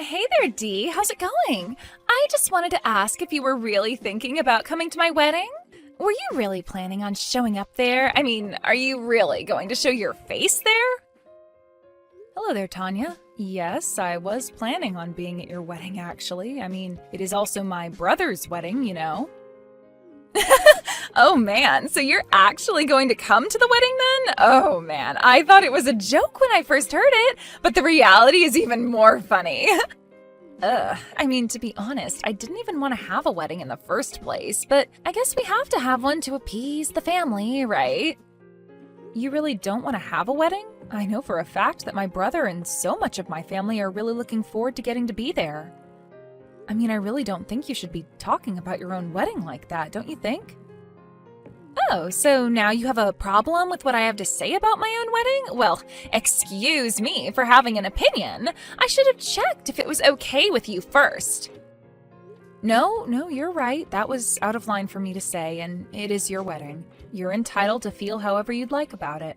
Hey there, Dee. How's it going? I just wanted to ask if you were really thinking about coming to my wedding. Were you really planning on showing up there? I mean, are you really going to show your face there? Hello there, Tanya. Yes, I was planning on being at your wedding, actually. I mean, it is also my brother's wedding, you know. Oh man, so you're actually going to come to the wedding then? Oh man, I thought it was a joke when I first heard it, but the reality is even more funny. I mean, to be honest, I didn't even want to have a wedding in the first place, but I guess we have to have one to appease the family, right? You really don't want to have a wedding? I know for a fact that my brother and so much of my family are really looking forward to getting to be there. I mean, I really don't think you should be talking about your own wedding like that, don't you think? Oh, so now you have a problem with what I have to say about my own wedding? Well, excuse me for having an opinion. I should have checked if it was okay with you first. No, you're right. That was out of line for me to say, and it is your wedding. You're entitled to feel however you'd like about it.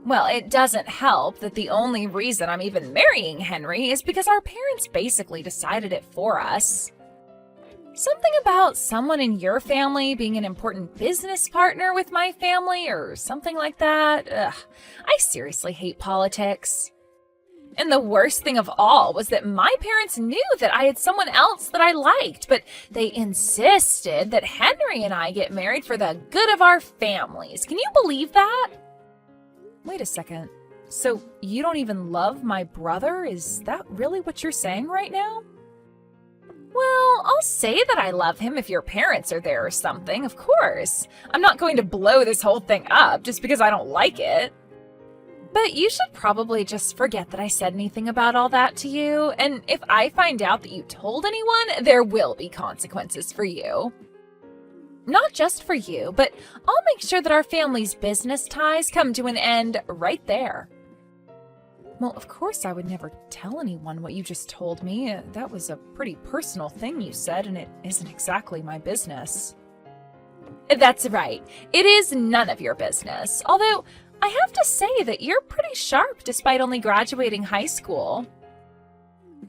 Well, it doesn't help that the only reason I'm even marrying Henry is because our parents basically decided it for us. Something about someone in your family being an important business partner with my family or something like that. Ugh, I seriously hate politics. And the worst thing of all was that my parents knew that I had someone else that I liked, but they insisted that Henry and I get married for the good of our families. Can you believe that? Wait a second. So you don't even love my brother? Is that really what you're saying right now? Well, I'll say that I love him if your parents are there or something, of course. I'm not going to blow this whole thing up just because I don't like it. But you should probably just forget that I said anything about all that to you, and if I find out that you told anyone, there will be consequences for you. Not just for you, but I'll make sure that our family's business ties come to an end right there. Well, of course I would never tell anyone what you just told me. That was a pretty personal thing you said, and it isn't exactly my business. That's right. It is none of your business. Although, I have to say that you're pretty sharp despite only graduating high school.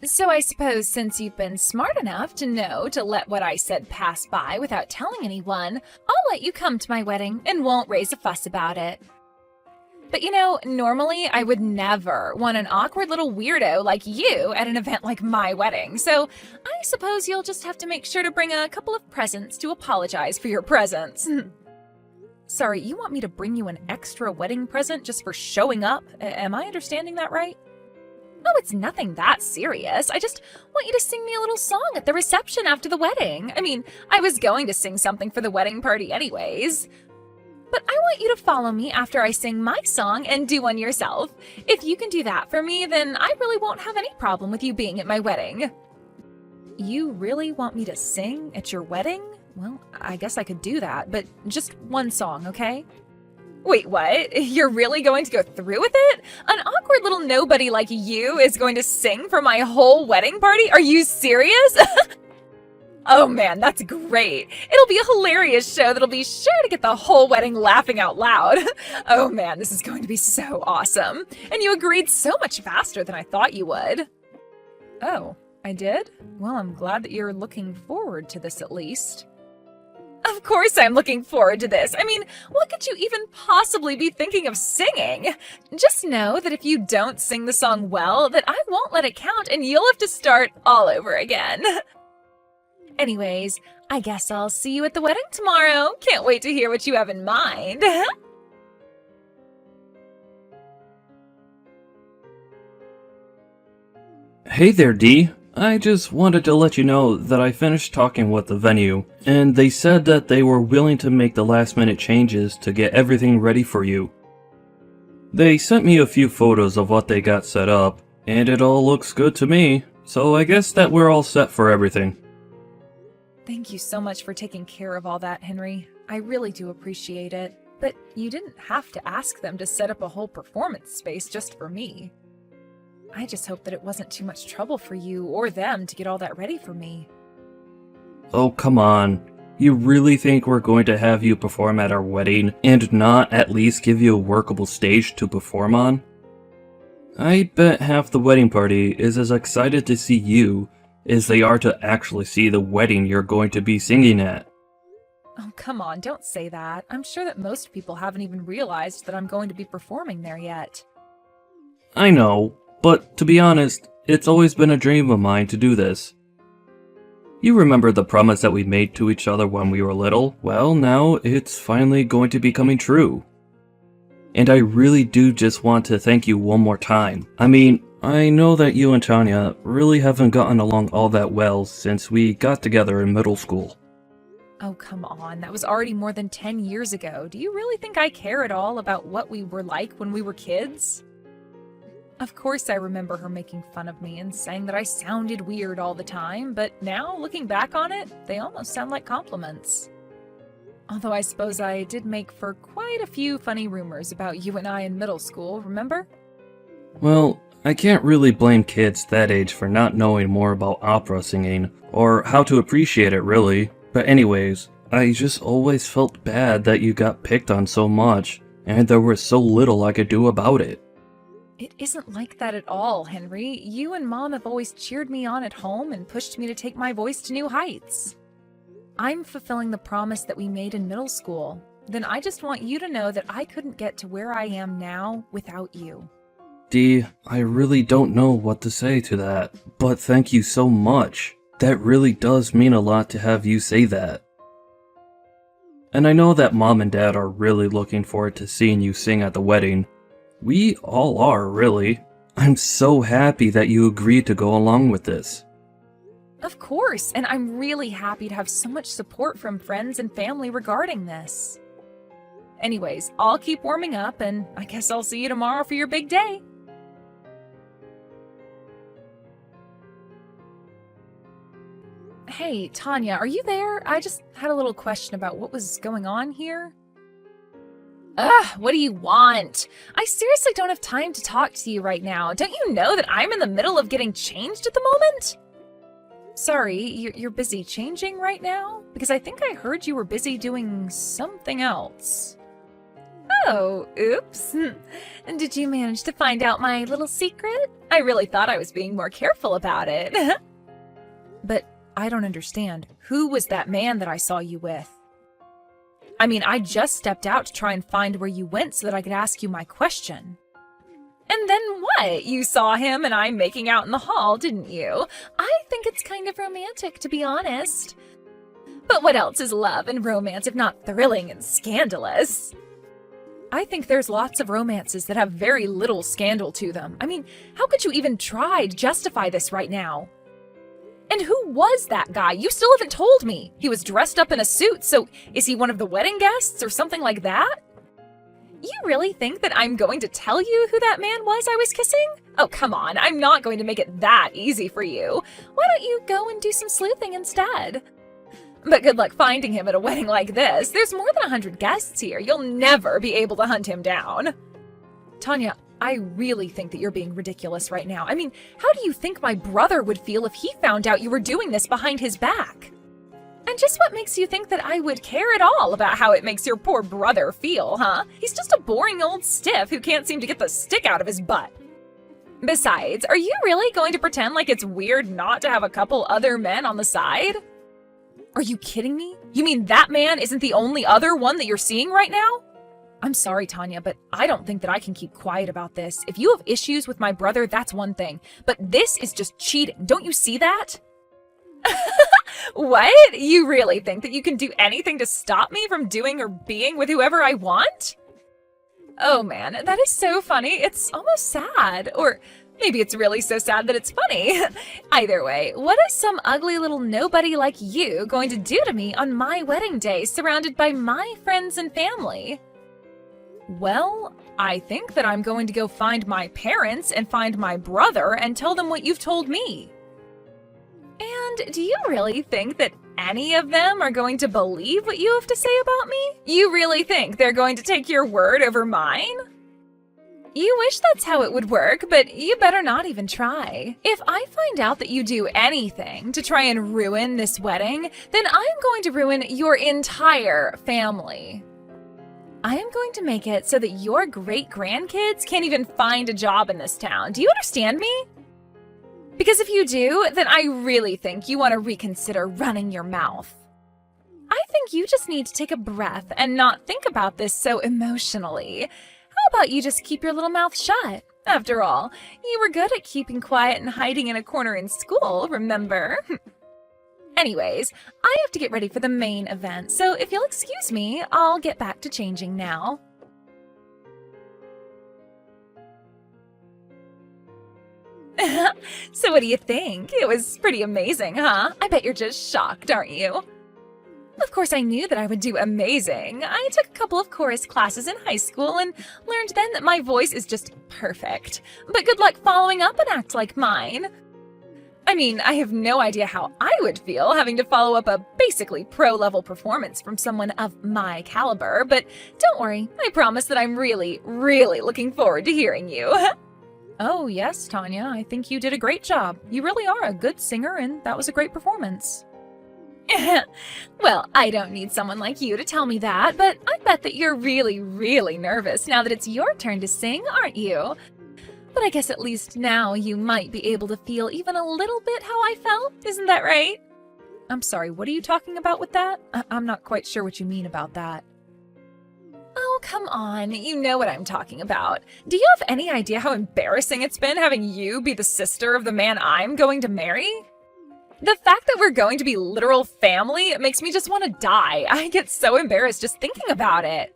So I suppose since you've been smart enough to know to let what I said pass by without telling anyone, I'll let you come to my wedding and won't raise a fuss about it. But you know, normally I would never want an awkward little weirdo like you at an event like my wedding, so I suppose you'll just have to make sure to bring a couple of presents to apologize for your presence. Sorry, you want me to bring you an extra wedding present just for showing up? Am I understanding that right? Oh, it's nothing that serious. I just want you to sing me a little song at the reception after the wedding. I mean, I was going to sing something for the wedding party anyways. But I want you to follow me after I sing my song and do one yourself. If you can do that for me, then I really won't have any problem with you being at my wedding. You really want me to sing at your wedding? Well, I guess I could do that, but just one song, okay? Wait, what? You're really going to go through with it? An awkward little nobody like you is going to sing for my whole wedding party? Are you serious? Oh man, that's great. It'll be a hilarious show that'll be sure to get the whole wedding laughing out loud. Oh man, this is going to be so awesome. And you agreed so much faster than I thought you would. Oh, I did? Well, I'm glad that you're looking forward to this at least. Of course I'm looking forward to this. I mean, what could you even possibly be thinking of singing? Just know that if you don't sing the song well, that I won't let it count and you'll have to start all over again. Anyways, I guess I'll see you at the wedding tomorrow. Can't wait to hear what you have in mind. Hey there, Dee. I just wanted to let you know that I finished talking with the venue, and they said that they were willing to make the last-minute changes to get everything ready for you. They sent me a few photos of what they got set up, and it all looks good to me, so I guess that we're all set for everything. Thank you so much for taking care of all that, Henry. I really do appreciate it. But you didn't have to ask them to set up a whole performance space just for me. I just hope that it wasn't too much trouble for you or them to get all that ready for me. Oh, come on. You really think we're going to have you perform at our wedding and not at least give you a workable stage to perform on? I bet half the wedding party is as excited to see you as they are to actually see the wedding you're going to be singing at. Oh, come on, don't say that. I'm sure that most people haven't even realized that I'm going to be performing there yet. I know, but to be honest, it's always been a dream of mine to do this. You remember the promise that we made to each other when we were little? Well, now it's finally going to be coming true. And I really do just want to thank you one more time. I mean, I know that you and Tanya really haven't gotten along all that well since we got together in middle school. Oh, come on. That was already more than 10 years ago. Do you really think I care at all about what we were like when we were kids? Of course I remember her making fun of me and saying that I sounded weird all the time, but now, looking back on it, they almost sound like compliments. Although I suppose I did make for quite a few funny rumors about you and I in middle school, remember? Well, I can't really blame kids that age for not knowing more about opera singing, or how to appreciate it really. But anyways, I just always felt bad that you got picked on so much, and there was so little I could do about it. It isn't like that at all, Henry. You and Mom have always cheered me on at home and pushed me to take my voice to new heights. I'm fulfilling the promise that we made in middle school. Then I just want you to know that I couldn't get to where I am now without you. Dee, I really don't know what to say to that, but thank you so much. That really does mean a lot to have you say that. And I know that Mom and Dad are really looking forward to seeing you sing at the wedding. We all are, really. I'm so happy that you agreed to go along with this. Of course, and I'm really happy to have so much support from friends and family regarding this. Anyways, I'll keep warming up, and I guess I'll see you tomorrow for your big day. Hey, Tanya, are you there? I just had a little question about what was going on here. Ugh, what do you want? I seriously don't have time to talk to you right now. Don't you know that I'm in the middle of getting changed at the moment? Sorry, you're busy changing right now? Because I think I heard you were busy doing something else. Oh, oops. Did you manage to find out my little secret? I really thought I was being more careful about it. But I don't understand. Who was that man that I saw you with? I mean, I just stepped out to try and find where you went so that I could ask you my question. And then what? You saw him and I making out in the hall, didn't you? I think it's kind of romantic, to be honest. But what else is love and romance if not thrilling and scandalous? I think there's lots of romances that have very little scandal to them. I mean, how could you even try to justify this right now? And who was that guy? You still haven't told me. He was dressed up in a suit, so is he one of the wedding guests or something like that? You really think that I'm going to tell you who that man was I was kissing? Oh, come on, I'm not going to make it that easy for you. Why don't you go and do some sleuthing instead? But good luck finding him at a wedding like this. There's more than 100 guests here. You'll never be able to hunt him down. Tanya, I really think that you're being ridiculous right now. I mean, how do you think my brother would feel if he found out you were doing this behind his back? And just what makes you think that I would care at all about how it makes your poor brother feel, huh? He's just a boring old stiff who can't seem to get the stick out of his butt. Besides, are you really going to pretend like it's weird not to have a couple other men on the side? Are you kidding me? You mean that man isn't the only other one that you're seeing right now? I'm sorry, Tanya, but I don't think that I can keep quiet about this. If you have issues with my brother, that's one thing. But this is just cheating. Don't you see that? What? You really think that you can do anything to stop me from doing or being with whoever I want? Oh man, that is so funny. It's almost sad. Or maybe it's really so sad that it's funny. Either way, what is some ugly little nobody like you going to do to me on my wedding day surrounded by my friends and family? Well, I think that I'm going to go find my parents and find my brother and tell them what you've told me. And do you really think that any of them are going to believe what you have to say about me? You really think they're going to take your word over mine? You wish that's how it would work, but you better not even try. If I find out that you do anything to try and ruin this wedding, then I'm going to ruin your entire family. I am going to make it so that your great-grandkids can't even find a job in this town. Do you understand me? Because if you do, then I really think you want to reconsider running your mouth. I think you just need to take a breath and not think about this so emotionally. How about you just keep your little mouth shut? After all, you were good at keeping quiet and hiding in a corner in school, remember? Anyways, I have to get ready for the main event, so if you'll excuse me, I'll get back to changing now. So what do you think? It was pretty amazing, huh? I bet you're just shocked, aren't you? Of course, I knew that I would do amazing. I took a couple of chorus classes in high school and learned then that my voice is just perfect. But good luck following up an act like mine. I mean, I have no idea how I would feel having to follow up a basically pro-level performance from someone of my caliber, but don't worry, I promise that I'm really, really looking forward to hearing you. Oh, yes, Tanya, I think you did a great job. You really are a good singer, and that was a great performance. Well, I don't need someone like you to tell me that, but I bet that you're really, really nervous now that it's your turn to sing, aren't you? But I guess at least now you might be able to feel even a little bit how I felt, isn't that right? I'm sorry, what are you talking about with that? I'm not quite sure what you mean about that. Oh, come on, you know what I'm talking about. Do you have any idea how embarrassing it's been having you be the sister of the man I'm going to marry? The fact that we're going to be literal family makes me just want to die. I get so embarrassed just thinking about it.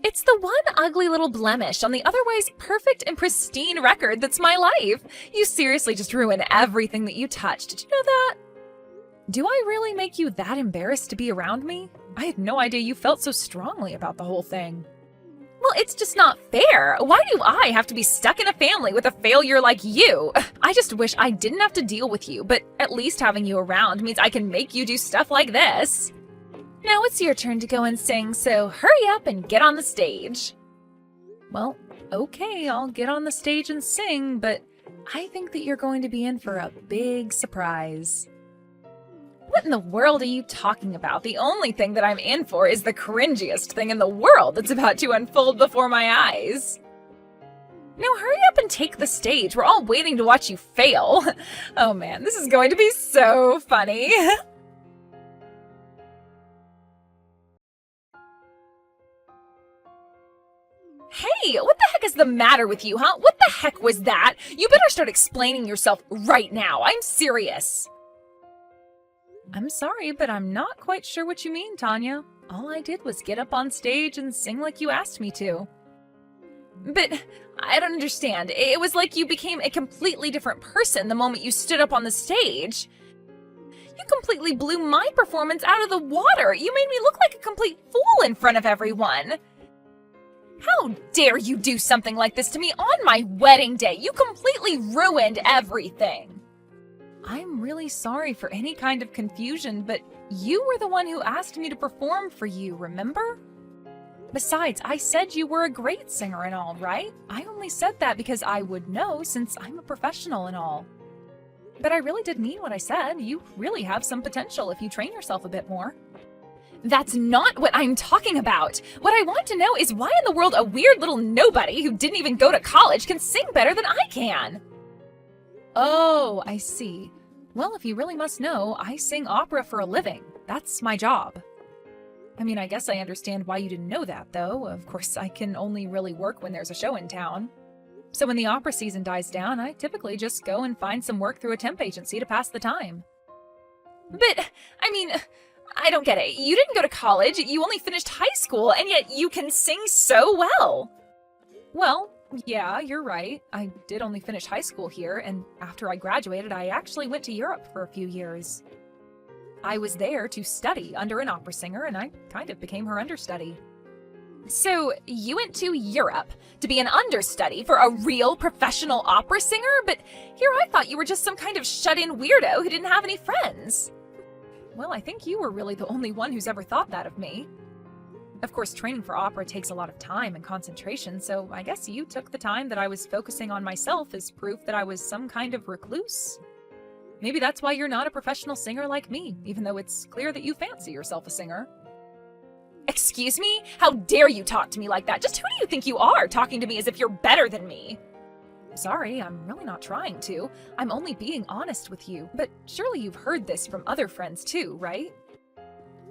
It's the one ugly little blemish on the otherwise perfect and pristine record that's my life. You seriously just ruin everything that you touch. Did you know that? Do I really make you that embarrassed to be around me? I had no idea you felt so strongly about the whole thing. Well, it's just not fair. Why do I have to be stuck in a family with a failure like you? I just wish I didn't have to deal with you, but at least having you around means I can make you do stuff like this. Now it's your turn to go and sing, so hurry up and get on the stage. Well, okay, I'll get on the stage and sing, but I think that you're going to be in for a big surprise. What in the world are you talking about? The only thing that I'm in for is the cringiest thing in the world that's about to unfold before my eyes. Now hurry up and take the stage. We're all waiting to watch you fail. Oh man, this is going to be so funny. Hey, what the heck is the matter with you, huh? What the heck was that? You better start explaining yourself right now. I'm serious. I'm sorry, but I'm not quite sure what you mean, Tanya. All I did was get up on stage and sing like you asked me to. But I don't understand. It was like you became a completely different person the moment you stood up on the stage. You completely blew my performance out of the water. You made me look like a complete fool in front of everyone. How dare you do something like this to me on my wedding day? You completely ruined everything. I'm really sorry for any kind of confusion, but you were the one who asked me to perform for you, remember? Besides, I said you were a great singer and all, right? I only said that because I would know since I'm a professional and all. But I really did mean what I said. You really have some potential if you train yourself a bit more. That's not what I'm talking about. What I want to know is why in the world a weird little nobody who didn't even go to college can sing better than I can. Oh, I see. Well, if you really must know, I sing opera for a living. That's my job. I mean, I guess I understand why you didn't know that, though. Of course, I can only really work when there's a show in town. So when the opera season dies down, I typically just go and find some work through a temp agency to pass the time. But, I mean, I don't get it. You didn't go to college, you only finished high school, and yet you can sing so well. Well, yeah, you're right. I did only finish high school here, and after I graduated, I actually went to Europe for a few years. I was there to study under an opera singer, and I kind of became her understudy. So, you went to Europe to be an understudy for a real professional opera singer? But here I thought you were just some kind of shut-in weirdo who didn't have any friends. Well, I think you were really the only one who's ever thought that of me. Of course, training for opera takes a lot of time and concentration, so I guess you took the time that I was focusing on myself as proof that I was some kind of recluse. Maybe that's why you're not a professional singer like me, even though it's clear that you fancy yourself a singer. Excuse me? How dare you talk to me like that? Just who do you think you are, talking to me as if you're better than me? Sorry, I'm really not trying to. I'm only being honest with you. But surely you've heard this from other friends too, right?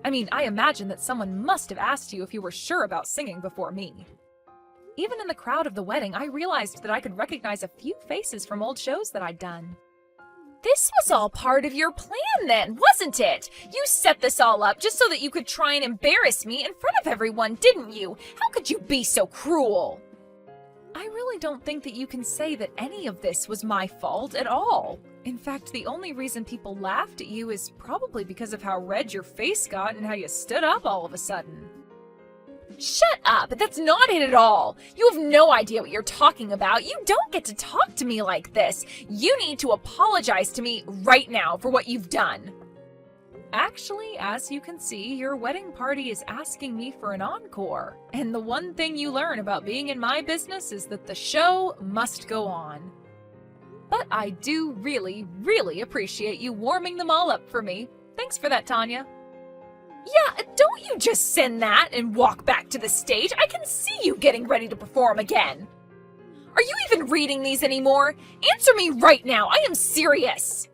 I mean, I imagine that someone must have asked you if you were sure about singing before me. Even in the crowd of the wedding, I realized that I could recognize a few faces from old shows that I'd done. This was all part of your plan then, wasn't it? You set this all up just so that you could try and embarrass me in front of everyone, didn't you? How could you be so cruel? I really don't think that you can say that any of this was my fault at all. In fact, the only reason people laughed at you is probably because of how red your face got and how you stood up all of a sudden. Shut up! That's not it at all! You have no idea what you're talking about. You don't get to talk to me like this. You need to apologize to me right now for what you've done. Actually, as you can see, your wedding party is asking me for an encore. And the one thing you learn about being in my business is that the show must go on. But I do really, really appreciate you warming them all up for me. Thanks for that, Tanya. Yeah, don't you just send that and walk back to the stage. I can see you getting ready to perform again. Are you even reading these anymore? Answer me right now. I am serious.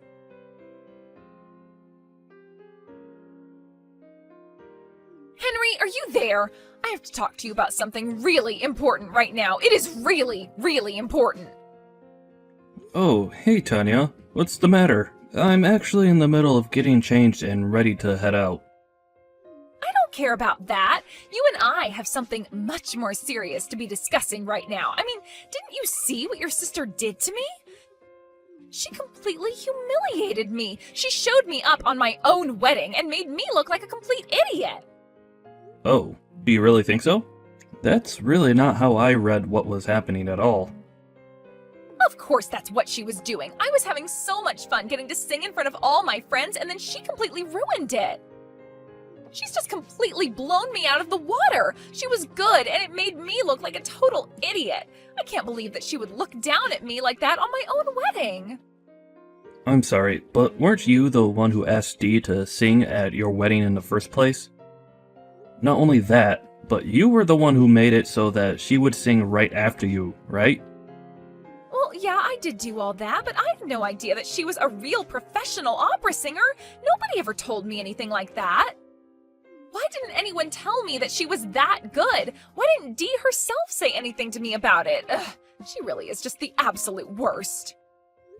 Henry, are you there? I have to talk to you about something really important right now. It is really, really important. Oh, hey Tanya. What's the matter? I'm actually in the middle of getting changed and ready to head out. I don't care about that. You and I have something much more serious to be discussing right now. I mean, didn't you see what your sister did to me? She completely humiliated me. She showed me up on my own wedding and made me look like a complete idiot. Oh, do you really think so? That's really not how I read what was happening at all. Of course that's what she was doing. I was having so much fun getting to sing in front of all my friends, and then she completely ruined it. She's just completely blown me out of the water. She was good, and it made me look like a total idiot. I can't believe that she would look down at me like that on my own wedding. I'm sorry, but weren't you the one who asked Dee to sing at your wedding in the first place? Not only that, but you were the one who made it so that she would sing right after you, right? Well, yeah, I did do all that, but I had no idea that she was a real professional opera singer. Nobody ever told me anything like that. Why didn't anyone tell me that she was that good? Why didn't Dee herself say anything to me about it? Ugh, she really is just the absolute worst.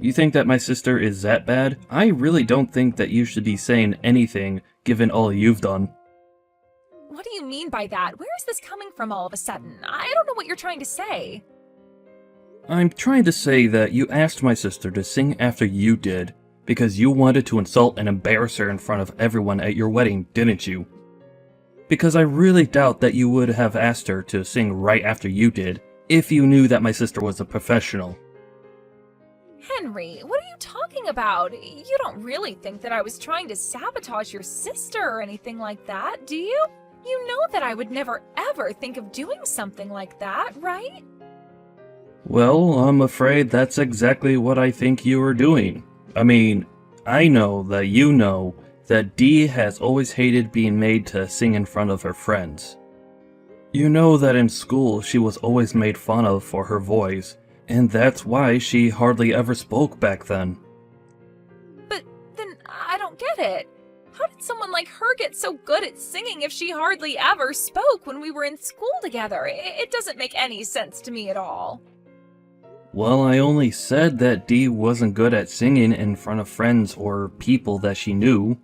You think that my sister is that bad? I really don't think that you should be saying anything, given all you've done. What do you mean by that? Where is this coming from all of a sudden? I don't know what you're trying to say. I'm trying to say that you asked my sister to sing after you did, because you wanted to insult and embarrass her in front of everyone at your wedding, didn't you? Because I really doubt that you would have asked her to sing right after you did, if you knew that my sister was a professional. Henry, what are you talking about? You don't really think that I was trying to sabotage your sister or anything like that, do you? You know that I would never ever think of doing something like that, right? Well, I'm afraid that's exactly what I think you were doing. I mean, I know that you know that Dee has always hated being made to sing in front of her friends. You know that in school she was always made fun of for her voice, and that's why she hardly ever spoke back then. But then I don't get it. How did someone like her get so good at singing if she hardly ever spoke when we were in school together? It doesn't make any sense to me at all. Well, I only said that Dee wasn't good at singing in front of friends or people that she knew.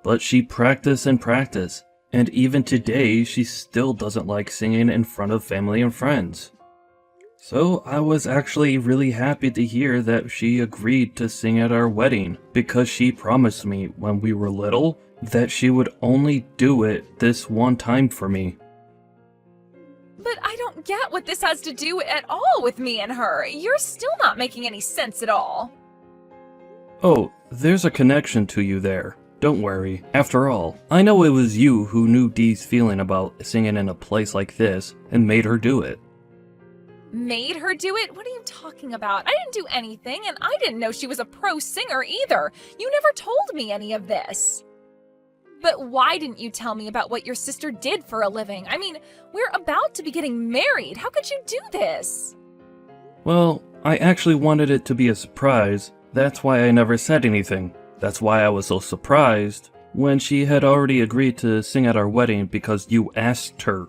But she practiced and practiced, and even today she still doesn't like singing in front of family and friends. So I was actually really happy to hear that she agreed to sing at our wedding, because she promised me when we were little that she would only do it this one time for me. But I don't get what this has to do at all with me and her. You're still not making any sense at all. Oh, there's a connection to you there. Don't worry. After all, I know it was you who knew Dee's feeling about singing in a place like this and made her do it. Made her do it? What are you talking about? I didn't do anything, and I didn't know she was a pro singer either. You never told me any of this. But why didn't you tell me about what your sister did for a living? I mean, we're about to be getting married. How could you do this? Well, I actually wanted it to be a surprise. That's why I never said anything. That's why I was so surprised when she had already agreed to sing at our wedding because you asked her.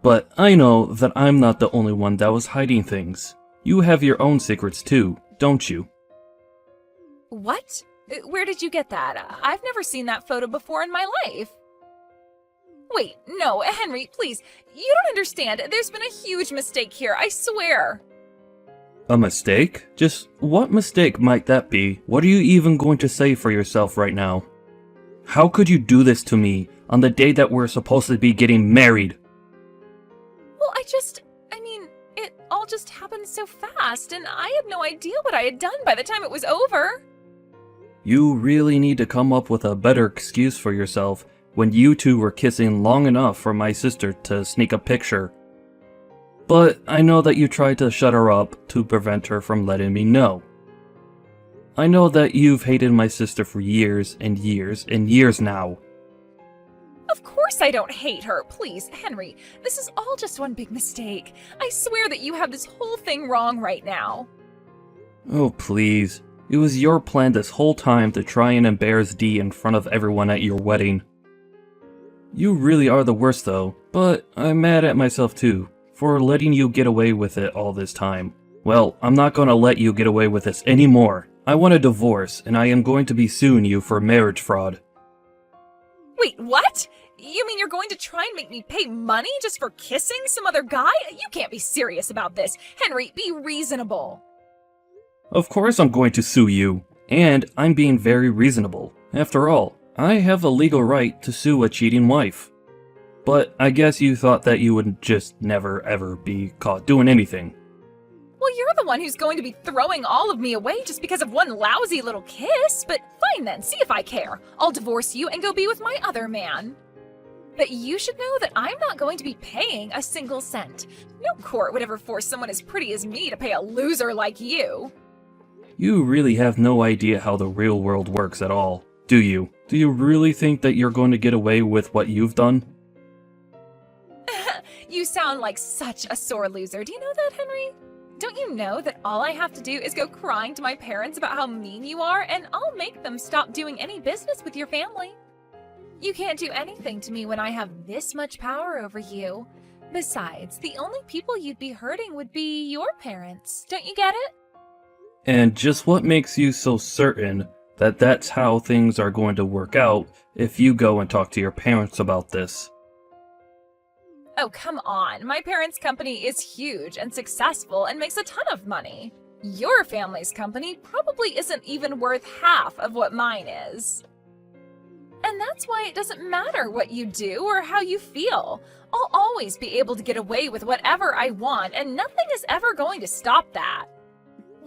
But I know that I'm not the only one that was hiding things. You have your own secrets too, don't you? What? Where did you get that? I've never seen that photo before in my life. Wait, no, Henry, please. You don't understand. There's been a huge mistake here, I swear. A mistake? Just what mistake might that be? What are you even going to say for yourself right now? How could you do this to me on the day that we're supposed to be getting married? Well, it all just happened so fast, and I had no idea what I had done by the time it was over. You really need to come up with a better excuse for yourself when you two were kissing long enough for my sister to sneak a picture. But I know that you tried to shut her up to prevent her from letting me know. I know that you've hated my sister for years and years and years now. Of course I don't hate her. Please, Henry, this is all just one big mistake. I swear that you have this whole thing wrong right now. Oh, please. It was your plan this whole time to try and embarrass Dee in front of everyone at your wedding. You really are the worst though, but I'm mad at myself too, for letting you get away with it all this time. Well, I'm not gonna let you get away with this anymore. I want a divorce, and I am going to be suing you for marriage fraud. Wait, what? You mean you're going to try and make me pay money just for kissing some other guy? You can't be serious about this. Henry, be reasonable. Of course I'm going to sue you, and I'm being very reasonable. After all, I have a legal right to sue a cheating wife. But I guess you thought that you would just never ever be caught doing anything. Well, you're the one who's going to be throwing all of me away just because of one lousy little kiss, but fine then, see if I care. I'll divorce you and go be with my other man. But you should know that I'm not going to be paying a single cent. No court would ever force someone as pretty as me to pay a loser like you. You really have no idea how the real world works at all, do you? Do you really think that you're going to get away with what you've done? You sound like such a sore loser. Do you know that, Henry? Don't you know that all I have to do is go crying to my parents about how mean you are, and I'll make them stop doing any business with your family? You can't do anything to me when I have this much power over you. Besides, the only people you'd be hurting would be your parents. Don't you get it? And just what makes you so certain that that's how things are going to work out if you go and talk to your parents about this? Oh, come on. My parents' company is huge and successful and makes a ton of money. Your family's company probably isn't even worth half of what mine is. And that's why it doesn't matter what you do or how you feel. I'll always be able to get away with whatever I want, and nothing is ever going to stop that.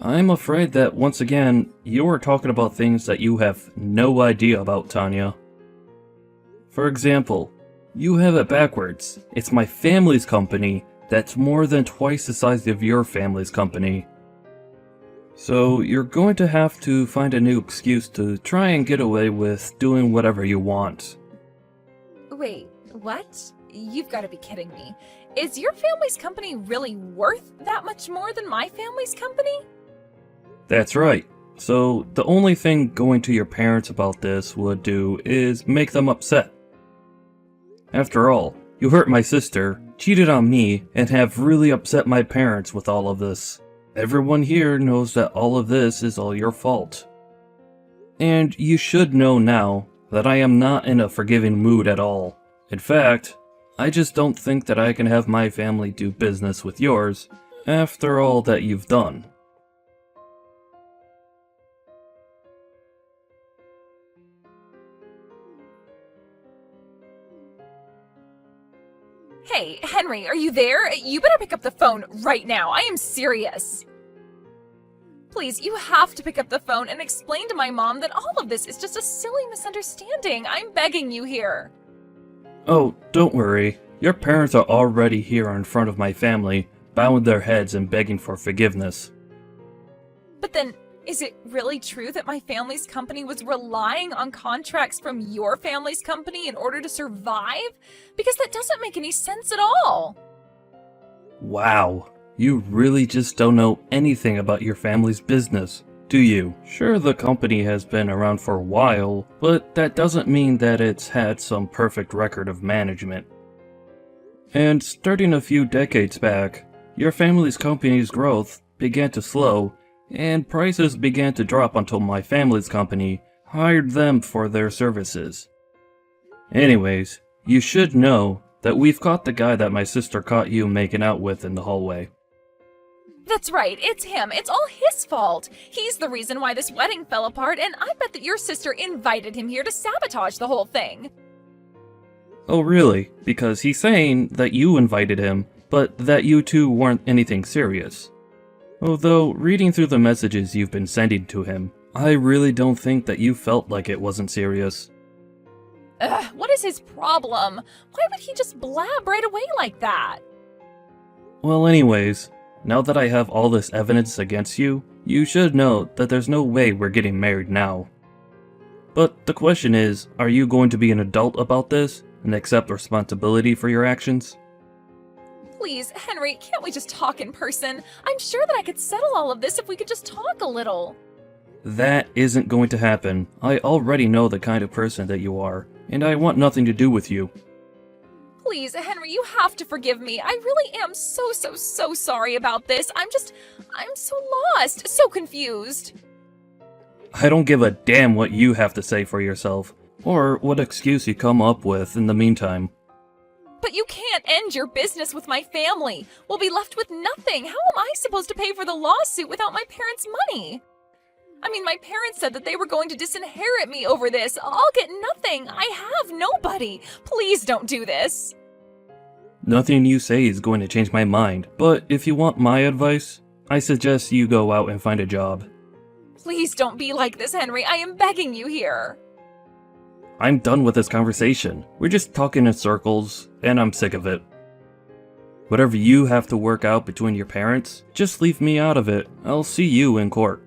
I'm afraid that once again, you're talking about things that you have no idea about, Tanya. For example, you have it backwards. It's my family's company that's more than twice the size of your family's company. So you're going to have to find a new excuse to try and get away with doing whatever you want. Wait, what? You've got to be kidding me. Is your family's company really worth that much more than my family's company? That's right. So the only thing going to your parents about this would do is make them upset. After all, you hurt my sister, cheated on me, and have really upset my parents with all of this. Everyone here knows that all of this is all your fault. And you should know now that I am not in a forgiving mood at all. In fact, I just don't think that I can have my family do business with yours after all that you've done. Hey, Henry, are you there? You better pick up the phone right now. I am serious. Please, you have to pick up the phone and explain to my mom that all of this is just a silly misunderstanding. I'm begging you here. Oh, don't worry. Your parents are already here in front of my family, bowing their heads and begging for forgiveness. But then, Is it really true that my family's company was relying on contracts from your family's company in order to survive? Because that doesn't make any sense at all. Wow, you really just don't know anything about your family's business, do you? Sure, the company has been around for a while, but that doesn't mean that it's had some perfect record of management. And starting a few decades back, your family's company's growth began to slow, and prices began to drop until my family's company hired them for their services. Anyways, you should know that we've caught the guy that my sister caught you making out with in the hallway. That's right, it's him. It's all his fault. He's the reason why this wedding fell apart, and I bet that your sister invited him here to sabotage the whole thing. Oh really? Because he's saying that you invited him, but that you two weren't anything serious. Although, reading through the messages you've been sending to him, I really don't think that you felt like it wasn't serious. Ugh, what is his problem? Why would he just blab right away like that? Well anyways, now that I have all this evidence against you, you should know that there's no way we're getting married now. But the question is, are you going to be an adult about this and accept responsibility for your actions? Please, Henry, can't we just talk in person? I'm sure that I could settle all of this if we could just talk a little. That isn't going to happen. I already know the kind of person that you are, and I want nothing to do with you. Please, Henry, you have to forgive me. I really am so sorry about this. I'm so lost, so confused. I don't give a damn what you have to say for yourself, or what excuse you come up with in the meantime. But you can't end your business with my family. We'll be left with nothing. How am I supposed to pay for the lawsuit without my parents' money? I mean, my parents said that they were going to disinherit me over this. I'll get nothing. I have nobody. Please don't do this. Nothing you say is going to change my mind, but if you want my advice, I suggest you go out and find a job. Please don't be like this, Henry. I am begging you here. I'm done with this conversation. We're just talking in circles, and I'm sick of it. Whatever you have to work out between your parents, just leave me out of it. I'll see you in court.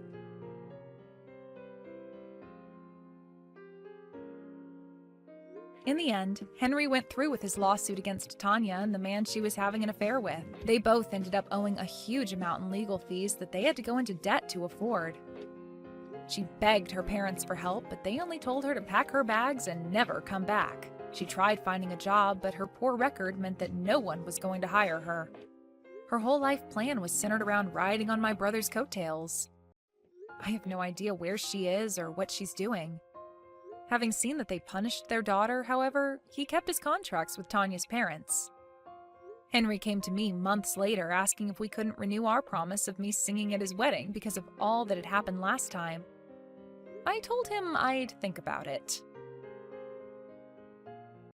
In the end, Henry went through with his lawsuit against Tanya and the man she was having an affair with. They both ended up owing a huge amount in legal fees that they had to go into debt to afford. She begged her parents for help, but they only told her to pack her bags and never come back. She tried finding a job, but her poor record meant that no one was going to hire her. Her whole life plan was centered around riding on my brother's coattails. I have no idea where she is or what she's doing. Having seen that they punished their daughter, however, he kept his contracts with Tanya's parents. Henry came to me months later asking if we couldn't renew our promise of me singing at his wedding because of all that had happened last time. I told him I'd think about it.